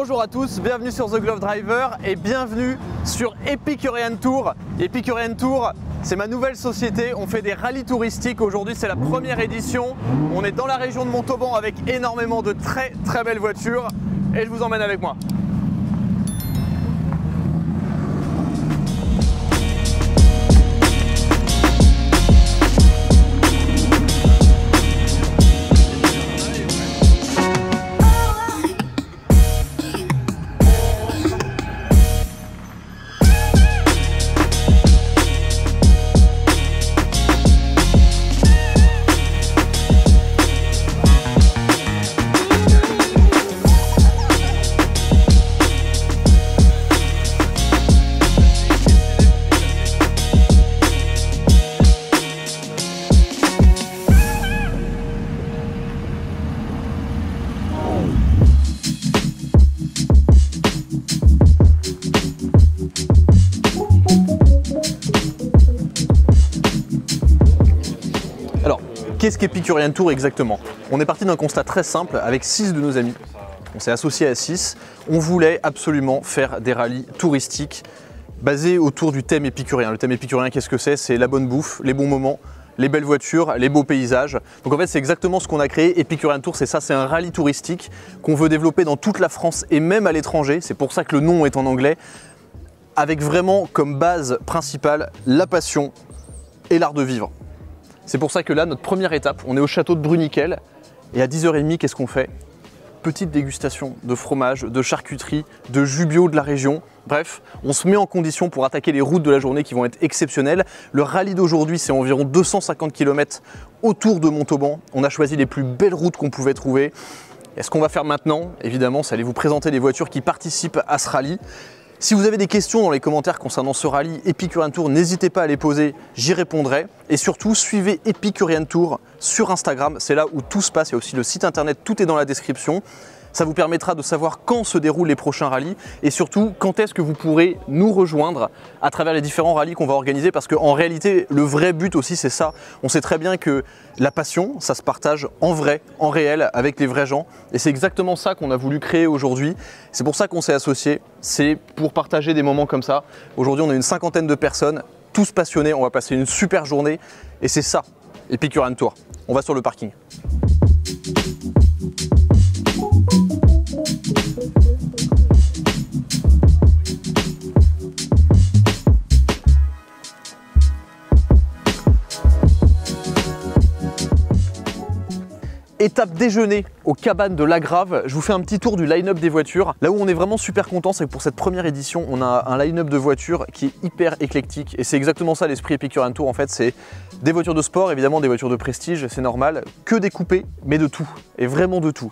Bonjour à tous, bienvenue sur The Glove Driver et bienvenue sur Epicurean Tour. Epicurean Tour, c'est ma nouvelle société, on fait des rallyes touristiques. Aujourd'hui c'est la première édition, on est dans la région de Montauban avec énormément de très belles voitures et je vous emmène avec moi. Qu'est-ce qu'Epicurean Tour exactement? On est parti d'un constat très simple avec 6 de nos amis. On s'est associé à 6. On voulait absolument faire des rallyes touristiques basés autour du thème épicurien. Le thème épicurien, qu'est-ce que c'est? C'est la bonne bouffe, les bons moments, les belles voitures, les beaux paysages. Donc en fait, c'est exactement ce qu'on a créé. Epicurean Tour, c'est ça, c'est un rallye touristique qu'on veut développer dans toute la France et même à l'étranger. C'est pour ça que le nom est en anglais, avec vraiment comme base principale la passion et l'art de vivre. C'est pour ça que là, notre première étape, on est au château de Bruniquel et à 10h30, qu'est-ce qu'on fait? Petite dégustation de fromage, de charcuterie, de jus bio de la région. Bref, on se met en condition pour attaquer les routes de la journée qui vont être exceptionnelles. Le rallye d'aujourd'hui, c'est environ 250 km autour de Montauban. On a choisi les plus belles routes qu'on pouvait trouver. Et ce qu'on va faire maintenant, évidemment, c'est aller vous présenter les voitures qui participent à ce rallye. Si vous avez des questions dans les commentaires concernant ce rallye Epicurean Tour, n'hésitez pas à les poser, j'y répondrai. Et surtout, suivez Epicurean Tour sur Instagram, c'est là où tout se passe. Il y a aussi le site internet, tout est dans la description. Ça vous permettra de savoir quand se déroulent les prochains rallyes et surtout quand est-ce que vous pourrez nous rejoindre à travers les différents rallyes qu'on va organiser, parce qu'en réalité, le vrai but aussi, c'est ça. On sait très bien que la passion, ça se partage en vrai, en réel, avec les vrais gens. Et c'est exactement ça qu'on a voulu créer aujourd'hui. C'est pour ça qu'on s'est associés. C'est pour partager des moments comme ça. Aujourd'hui, on a une 50aine de personnes, tous passionnés. On va passer une super journée. Et c'est ça, Epicurean Tour. On va sur le parking. Étape déjeuner aux cabanes de Lagrave. Je vous fais un petit tour du line-up des voitures. Là où on est vraiment super content, c'est que pour cette première édition, on a un line-up de voitures qui est hyper éclectique. Et c'est exactement ça l'esprit Epicurean Tour en fait. C'est des voitures de sport, évidemment des voitures de prestige, c'est normal. Que des coupés, mais de tout. Et vraiment de tout.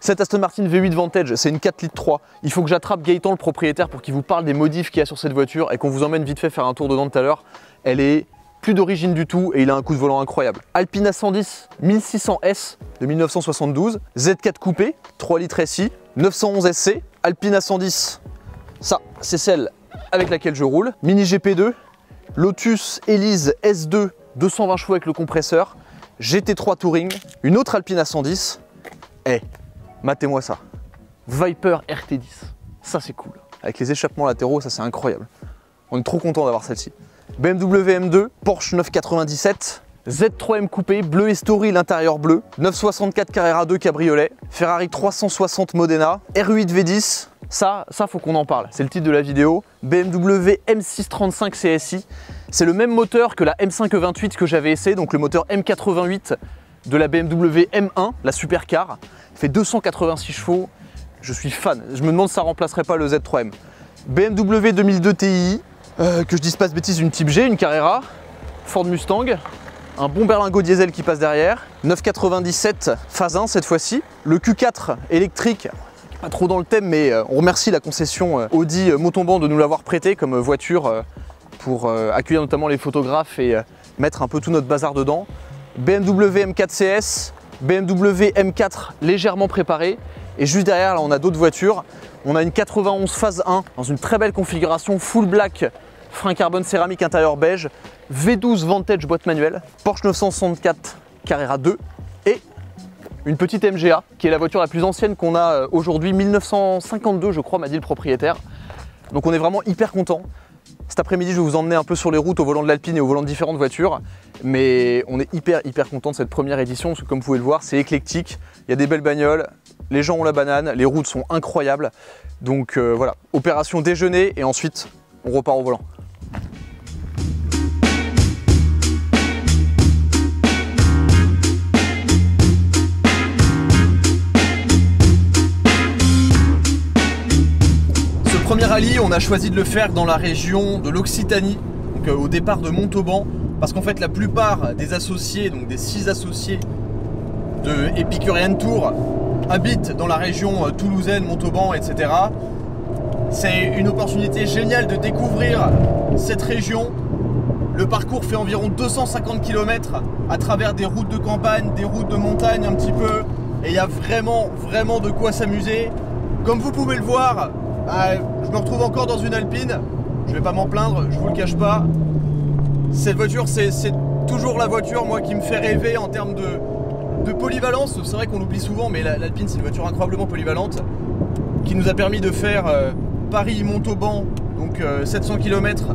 Cette Aston Martin V8 Vantage, c'est une 4 litres 3. Il faut que j'attrape Gaëtan, le propriétaire, pour qu'il vous parle des modifs qu'il y a sur cette voiture et qu'on vous emmène vite fait faire un tour dedans tout à l'heure. Elle est plus d'origine du tout et il a un coup de volant incroyable. Alpine A110 1600S de 1972, Z4 coupé, 3 litres SI, 911 SC, Alpine A110, ça c'est celle avec laquelle je roule, Mini GP2, Lotus Elise S2 220 chevaux avec le compresseur, GT3 Touring, une autre Alpine A110, matez-moi ça, Viper RT10, ça c'est cool, avec les échappements latéraux, ça c'est incroyable, on est trop content d'avoir celle-ci. BMW M2, Porsche 997, Z3M coupé, bleu et story, l'intérieur bleu, 964 Carrera 2 cabriolet, Ferrari 360 Modena, R8 V10, ça faut qu'on en parle, c'est le titre de la vidéo, BMW M635 CSI, c'est le même moteur que la M5 E28 que j'avais essayé, donc le moteur M88 de la BMW M1, la supercar, il fait 286 chevaux, je suis fan, je me demande si ça remplacerait pas le Z3M. BMW 2002 Ti, que je dise pas de bêtises, une Type G, une Carrera, Ford Mustang, un bon berlingot diesel qui passe derrière, 997 phase 1 cette fois-ci, le Q4 électrique, pas trop dans le thème, mais on remercie la concession Audi Montauban de nous l'avoir prêté comme voiture pour accueillir notamment les photographes et mettre un peu tout notre bazar dedans. BMW M4 CS, BMW M4 légèrement préparé, et juste derrière là on a d'autres voitures. On a une 91 phase 1 dans une très belle configuration full black, frein carbone céramique intérieur beige, V12 Vantage boîte manuelle, Porsche 964 Carrera 2 et une petite MGA, qui est la voiture la plus ancienne qu'on a aujourd'hui, 1952 je crois, m'a dit le propriétaire. Donc on est vraiment hyper content. Cet après-midi, je vais vous emmener un peu sur les routes au volant de l'Alpine et au volant de différentes voitures. Mais on est hyper content de cette première édition parce que comme vous pouvez le voir, c'est éclectique. Il y a des belles bagnoles, les gens ont la banane, les routes sont incroyables. Donc voilà, opération déjeuner et ensuite on repart au volant. Premier rallye, on a choisi de le faire dans la région de l'Occitanie, donc au départ de Montauban, parce qu'en fait la plupart des associés, donc des 6 associés de Epicurean Tour, habitent dans la région toulousaine, Montauban, etc. C'est une opportunité géniale de découvrir cette région. Le parcours fait environ 250 km à travers des routes de campagne, des routes de montagne un petit peu, et il y a vraiment de quoi s'amuser. Comme vous pouvez le voir, je me retrouve encore dans une Alpine, je vais pas m'en plaindre, je vous le cache pas. Cette voiture, c'est toujours la voiture moi qui me fait rêver en termes de polyvalence. C'est vrai qu'on l'oublie souvent, mais l'Alpine c'est une voiture incroyablement polyvalente qui nous a permis de faire Paris-Montauban, donc 700 km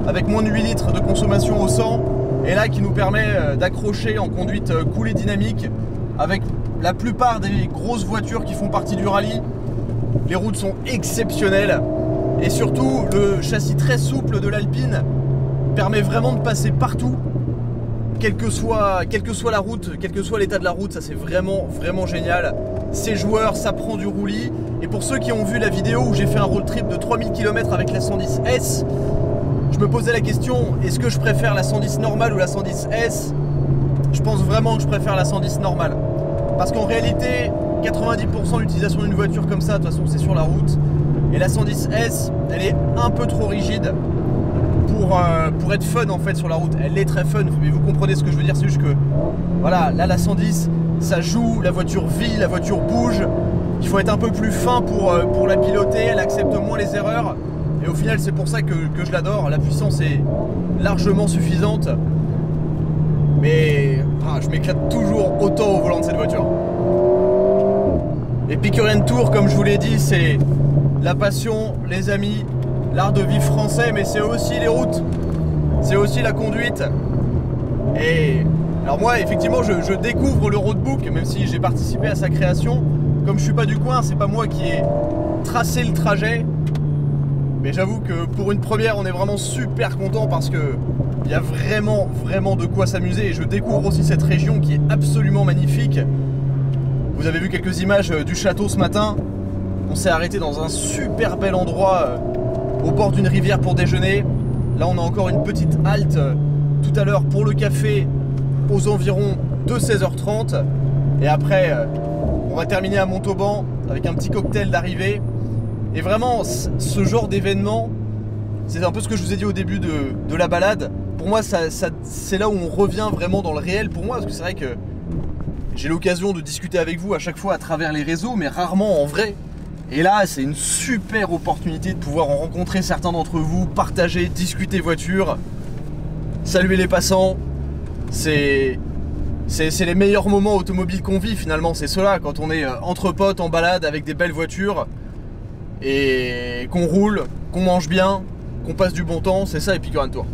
avec moins de 8 litres de consommation au 100, et là qui nous permet d'accrocher en conduite cool et dynamique avec la plupart des grosses voitures qui font partie du rallye. Les routes sont exceptionnelles et surtout le châssis très souple de l'Alpine permet vraiment de passer partout, quelle que soit la route, quel que soit l'état de la route. Ça c'est vraiment génial. C'est joueur, ça prend du roulis. Et pour ceux qui ont vu la vidéo où j'ai fait un road trip de 3000 km avec la 110S, je me posais la question, est-ce que je préfère la 110 normale ou la 110S? Je pense vraiment que je préfère la 110 normale, parce qu'en réalité 90% d'utilisation d'une voiture comme ça, de toute façon c'est sur la route, et la 110S elle est un peu trop rigide pour être fun en fait sur la route. Elle est très fun, mais vous comprenez ce que je veux dire, c'est juste que voilà, là la 110 ça joue, la voiture vit, la voiture bouge, il faut être un peu plus fin pour la piloter, elle accepte moins les erreurs, et au final c'est pour ça que je l'adore. La puissance est largement suffisante, mais je m'éclate toujours autant au volant de cette voiture. Epicurean Tour, comme je vous l'ai dit, c'est la passion, les amis, l'art de vivre français, mais c'est aussi les routes, c'est aussi la conduite. Et alors moi, effectivement, je découvre le roadbook, même si j'ai participé à sa création. Comme je suis pas du coin, c'est pas moi qui ai tracé le trajet, mais j'avoue que pour une première, on est vraiment super content parce que il y a vraiment de quoi s'amuser. Et je découvre aussi cette région qui est absolument magnifique. Vous avez vu quelques images du château ce matin. On s'est arrêté dans un super bel endroit au bord d'une rivière pour déjeuner. Là on a encore une petite halte tout à l'heure pour le café aux environs de 16h30. Et après on va terminer à Montauban avec un petit cocktail d'arrivée. Et vraiment ce genre d'événement, c'est un peu ce que je vous ai dit au début de la balade. Pour moi c'est là où on revient vraiment dans le réel pour moi, parce que c'est vrai que j'ai l'occasion de discuter avec vous à chaque fois à travers les réseaux, mais rarement en vrai. Et là, c'est une super opportunité de pouvoir en rencontrer certains d'entre vous, partager, discuter voiture, saluer les passants. C'est les meilleurs moments automobiles qu'on vit finalement, c'est cela, quand on est entre potes en balade avec des belles voitures et qu'on roule, qu'on mange bien, qu'on passe du bon temps, c'est ça Epicurean Tour.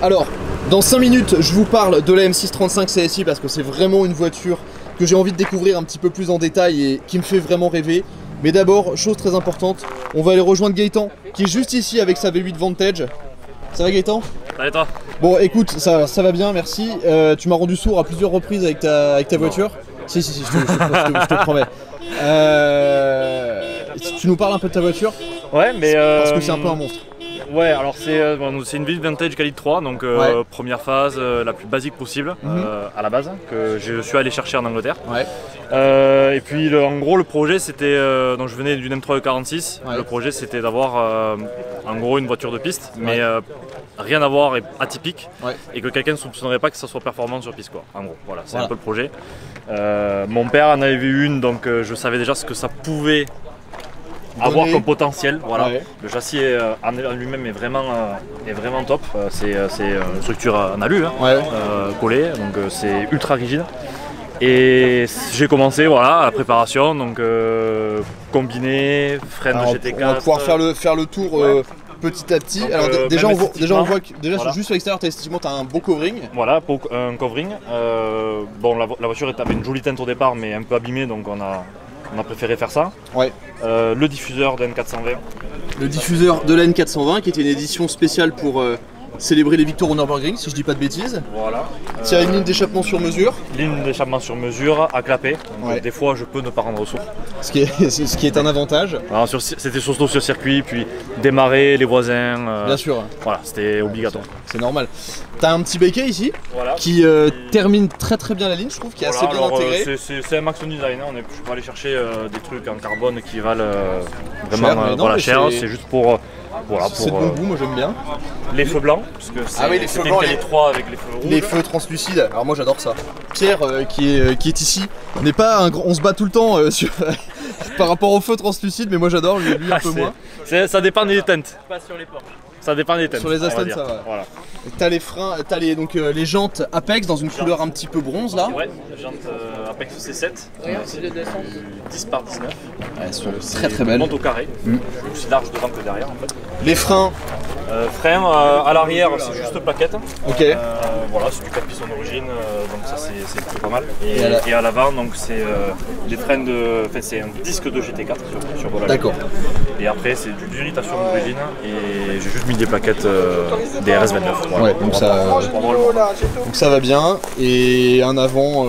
Alors, dans 5 minutes, je vous parle de la M635 CSI parce que c'est vraiment une voiture que j'ai envie de découvrir un petit peu plus en détail et qui me fait vraiment rêver. Mais d'abord, chose très importante, on va aller rejoindre Gaëtan qui est juste ici avec sa V8 Vantage. Ça va Gaëtan? Ça va et toi? Bon écoute, ça va bien, merci. Tu m'as rendu sourd à plusieurs reprises avec ta voiture. Si, je te promets. Tu nous parles un peu de ta voiture? Ouais, mais parce que c'est un peu un monstre. Ouais, alors c'est une V8 Vantage Calibre 3, donc première phase, la plus basique possible à la base, que je suis allé chercher en Angleterre. Ouais. Et puis en gros le projet c'était, donc je venais d'une M3 E46, le projet c'était d'avoir en gros une voiture de piste, mais rien à voir et atypique, et que quelqu'un ne soupçonnerait pas que ça soit performant sur piste quoi. En gros, voilà, c'est un peu le projet. Mon père en avait vu une, donc je savais déjà ce que ça pouvait avoir comme potentiel, voilà. Le châssis en lui-même est vraiment top. C'est une structure en alu, collée, donc c'est ultra rigide. Et j'ai commencé voilà, la préparation, donc combiné, frein de GT4. On va pouvoir faire le tour petit à petit. Donc, alors déjà on voit que voilà. Juste à l'extérieur, effectivement tu as un beau covering. Voilà, un covering. Bon, la voiture avait une jolie teinte au départ mais un peu abîmée, donc on a préféré faire ça. Ouais. Le diffuseur de N420. Le diffuseur de la N420 qui était une édition spéciale pour célébrer les victoires au Nürburgring, si je dis pas de bêtises. Voilà. Tu as une ligne d'échappement sur mesure. Ligne d'échappement sur mesure, à clapet. Ouais. Des fois, je peux ne pas rendre sourd. Ce qui est un avantage. C'était surtout sur circuit, puis démarrer les voisins. Bien sûr. Voilà, c'était obligatoire. C'est normal. Tu as un petit béquet ici qui termine très bien la ligne, je trouve, qui est assez bien intégré. C'est un Maxon Design, hein. Je suis pas allé chercher des trucs en carbone qui valent vraiment cher. C'est juste pour. Voilà, c'est de bon goût, moi j'aime bien. Les feux blancs, parce que c'est les feux blancs, les 3 avec les feux rouges. Les feux translucides, alors moi j'adore ça. Pierre qui est ici, n'est pas un grand. On se bat tout le temps par rapport aux feux translucides, mais moi j'adore, lui un peu moins. Ça dépend des teintes. Pas sur les Porsche. Ça dépend des teintes. Sur les Aston ça va. Voilà. T'as les freins, t'as les jantes Apex dans une couleur un petit peu bronze là. Ouais, les jantes Apex C7. C'est 10 par 19. Elles sont très belles. Monte au carré. Aussi large devant que derrière en fait. Les freins. Freins à l'arrière, c'est juste plaquette. Ok. Voilà, c'est du 4 pistons d'origine, donc ça c'est plutôt pas mal. Et à l'avant, donc c'est des freins de. Enfin, c'est un disque de GT4 sur Volkswagen. D'accord. Et après, c'est du d'irritation d'origine et j'ai juste mis des plaquettes des RS29. Voilà. Ouais, donc ça va bien. Et un avant.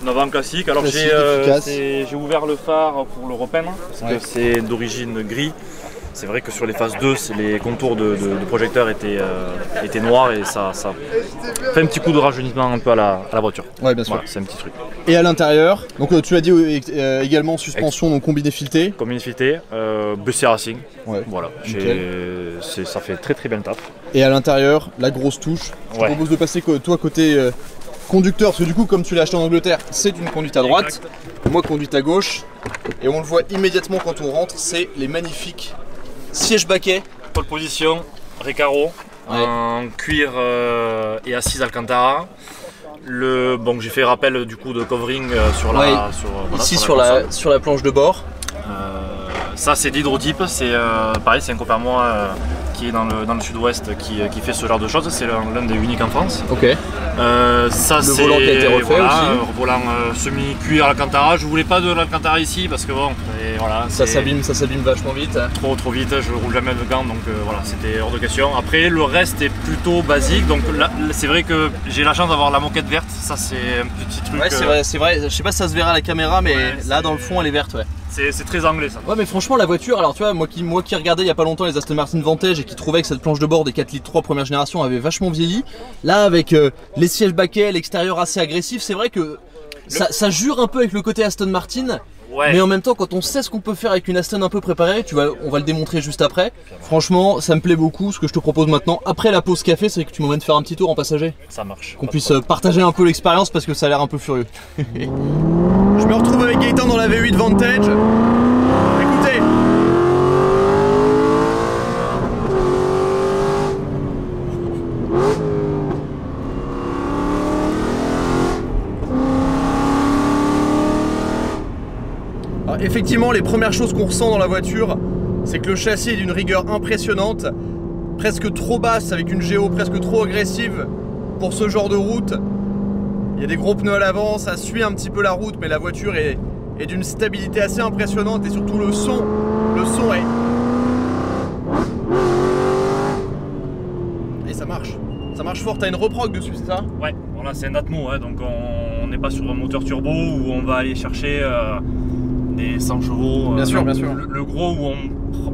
Un avant classique. Alors j'ai ouvert le phare pour le repeindre parce que c'est d'origine gris. C'est vrai que sur les phases 2, les contours de projecteur étaient noirs et ça fait un petit coup de rajeunissement un peu à la voiture. Ouais, bien sûr. Voilà, c'est un petit truc. Et à l'intérieur, donc tu as dit également suspension donc combiné fileté. Combiné fileté, BC Racing. Ouais. Voilà, ça fait très bien le taf. Et à l'intérieur, la grosse touche. Je te propose de passer toi côté conducteur, parce que du coup comme tu l'as acheté en Angleterre, c'est une conduite à droite. Exact. Moi conduite à gauche. Et on le voit immédiatement quand on rentre, c'est les magnifiques siège baquet. Pole position, Recaro, en cuir et assise Alcantara. Bon, j'ai fait rappel du coup de covering sur la. Ici sur la planche de bord. Ça c'est d'hydrotype, c'est pareil, c'est un copain à moi qui est dans le sud-ouest qui fait ce genre de choses, c'est l'un des uniques en France. Ok. Ça le volant qui a été refait aussi. Volant semi-cuir Alcantara, je voulais pas de l'Alcantara ici parce que bon, et voilà. Ça s'abîme vachement vite. Trop vite, je roule jamais de gants donc voilà, c'était hors de question. Après le reste est plutôt basique, donc là c'est vrai que j'ai la chance d'avoir la moquette verte, ça c'est un petit truc. Ouais c'est vrai, je sais pas si ça se verra à la caméra mais là dans le fond elle est verte ouais. C'est très anglais ça. Ouais mais franchement la voiture, alors tu vois moi qui regardais il y a pas longtemps les Aston Martin Vantage et qui trouvais que cette planche de bord des 4 litres 3 première génération avait vachement vieilli. Là avec les sièges baquets, l'extérieur assez agressif, c'est vrai que ça jure un peu avec le côté Aston Martin. Ouais. Mais en même temps quand on sait ce qu'on peut faire avec une Aston un peu préparée, on va le démontrer juste après. Franchement ça me plaît beaucoup. Ce que je te propose maintenant après la pause café, c'est que tu m'emmènes faire un petit tour en passager. Ça marche. Qu'on puisse partager un peu l'expérience parce que ça a l'air un peu furieux. Je me retrouve avec Gaëtan dans la V8 Vantage. Écoutez. Alors, effectivement, les premières choses qu'on ressent dans la voiture, c'est que le châssis est d'une rigueur impressionnante, presque trop basse, avec une géo presque trop agressive pour ce genre de route. Il y a des gros pneus à l'avant, ça suit un petit peu la route, mais la voiture est d'une stabilité assez impressionnante et surtout le son est... Et ça marche fort, t'as une reproc dessus, c'est ça? Ouais, voilà, c'est un Atmo, hein, donc on n'est pas sur un moteur turbo où on va aller chercher des 100 chevaux. Bien sûr, bien sûr. Le gros où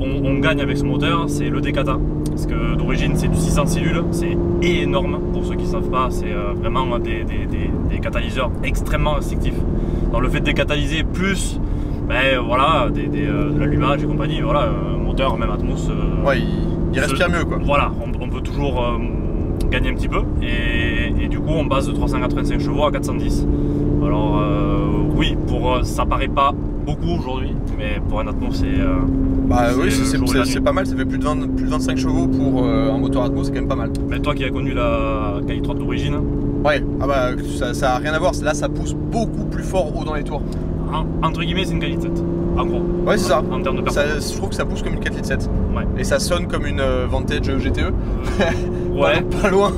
on gagne avec ce moteur, c'est le Decata. Parce que d'origine, c'est du 600 cellules, c'est énorme. Pour ceux qui ne savent pas, c'est vraiment des catalyseurs extrêmement restrictifs. Dans le fait de décatalyser plus voilà, de l'allumage et compagnie, voilà, un moteur, même Atmos. Ouais, il respire mieux quoi. Voilà, on peut toujours gagner un petit peu. Et du coup, on passe de 385 chevaux à 410. Alors, oui, ça paraît pas beaucoup aujourd'hui, mais pour un Atmos c'est pas mal, ça fait plus de 25 chevaux pour un moteur Atmos, c'est quand même pas mal. Mais toi qui as connu la Quali 3 d'origine, Ouais, ah bah ça a rien à voir, là ça pousse beaucoup plus fort haut dans les tours. Entre guillemets, c'est une 4 litres 7, en gros. Ouais, c'est ça. En termes de performance. Je trouve que ça pousse comme une 4 litres 7. Ouais. Et ça sonne comme une Vantage GTE. Ouais. Pas loin.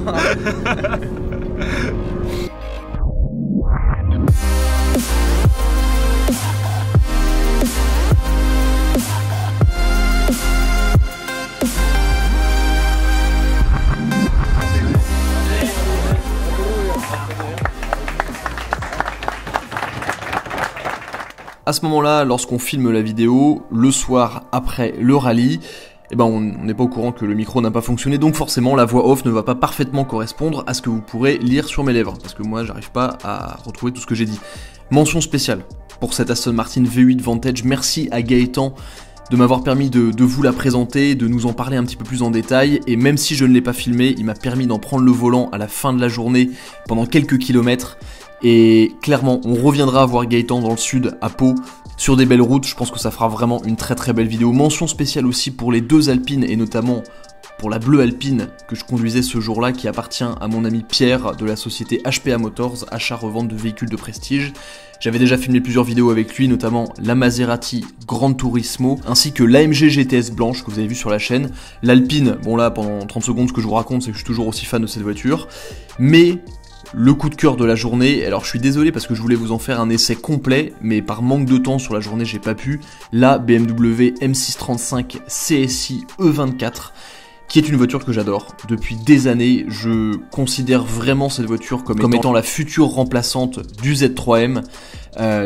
À ce moment-là, lorsqu'on filme la vidéo, le soir après le rallye, eh ben on n'est pas au courant que le micro n'a pas fonctionné, donc forcément la voix off ne va pas parfaitement correspondre à ce que vous pourrez lire sur mes lèvres, parce que moi j'arrive pas à retrouver tout ce que j'ai dit. Mention spéciale pour cette Aston Martin V8 Vantage, merci à Gaëtan de m'avoir permis de vous la présenter, de nous en parler un petit peu plus en détail, et même si je ne l'ai pas filmé, il m'a permis d'en prendre le volant à la fin de la journée pendant quelques kilomètres. Et clairement, on reviendra voir Gaëtan dans le sud, à Pau, sur des belles routes. Je pense que ça fera vraiment une très très belle vidéo. Mention spéciale aussi pour les deux Alpines, et notamment pour la bleue Alpine que je conduisais ce jour-là, qui appartient à mon ami Pierre de la société HPA Motors, achat-revente de véhicules de prestige. J'avais déjà filmé plusieurs vidéos avec lui, notamment la Maserati Gran Turismo, ainsi que l'AMG GTS blanche que vous avez vu sur la chaîne. L'Alpine, bon là, pendant 30 secondes, ce que je vous raconte, c'est que je suis toujours aussi fan de cette voiture. Mais le coup de cœur de la journée, alors je suis désolé parce que je voulais vous en faire un essai complet, mais par manque de temps sur la journée j'ai pas pu, la BMW M635 CSI E24, qui est une voiture que j'adore. Depuis des années, je considère vraiment cette voiture comme étant la future remplaçante du Z3M.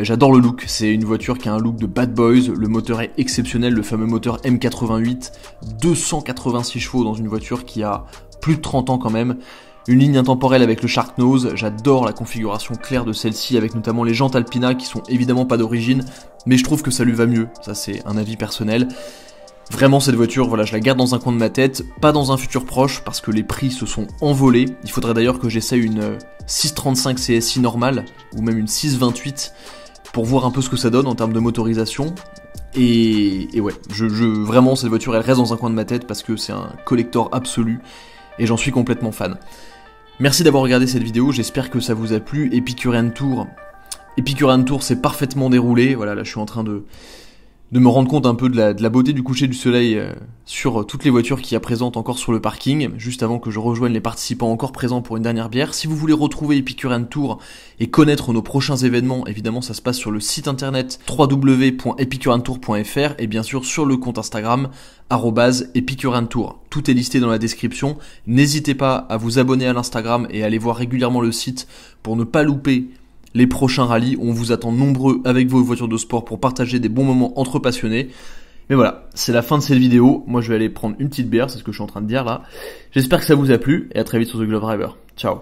J'adore le look, c'est une voiture qui a un look de bad boys, le moteur est exceptionnel, le fameux moteur M88, 286 chevaux dans une voiture qui a plus de 30 ans quand même. Une ligne intemporelle avec le Shark Nose, j'adore la configuration claire de celle-ci avec notamment les jantes Alpina qui sont évidemment pas d'origine, mais je trouve que ça lui va mieux, ça c'est un avis personnel. Vraiment cette voiture, voilà, je la garde dans un coin de ma tête, pas dans un futur proche parce que les prix se sont envolés. Il faudrait d'ailleurs que j'essaye une 635 CSI normale ou même une 628 pour voir un peu ce que ça donne en termes de motorisation. Et ouais, vraiment cette voiture elle reste dans un coin de ma tête parce que c'est un collector absolu. Et j'en suis complètement fan. Merci d'avoir regardé cette vidéo, j'espère que ça vous a plu. Epicurean Tour s'est parfaitement déroulé. Voilà, là je suis en train de me rendre compte un peu de la beauté du coucher du soleil sur toutes les voitures qu'il y a présentes encore sur le parking, juste avant que je rejoigne les participants encore présents pour une dernière bière. Si vous voulez retrouver Epicurean Tour et connaître nos prochains événements, évidemment ça se passe sur le site internet www.epicureantour.fr et bien sûr sur le compte Instagram @epicureantour. Tout est listé dans la description. N'hésitez pas à vous abonner à l'Instagram et à aller voir régulièrement le site pour ne pas louper les prochains rallyes. On vous attend nombreux avec vos voitures de sport pour partager des bons moments entre passionnés. Mais voilà, c'est la fin de cette vidéo. Moi je vais aller prendre une petite bière, c'est ce que je suis en train de dire là. J'espère que ça vous a plu et à très vite sur The Glove Driver. Ciao.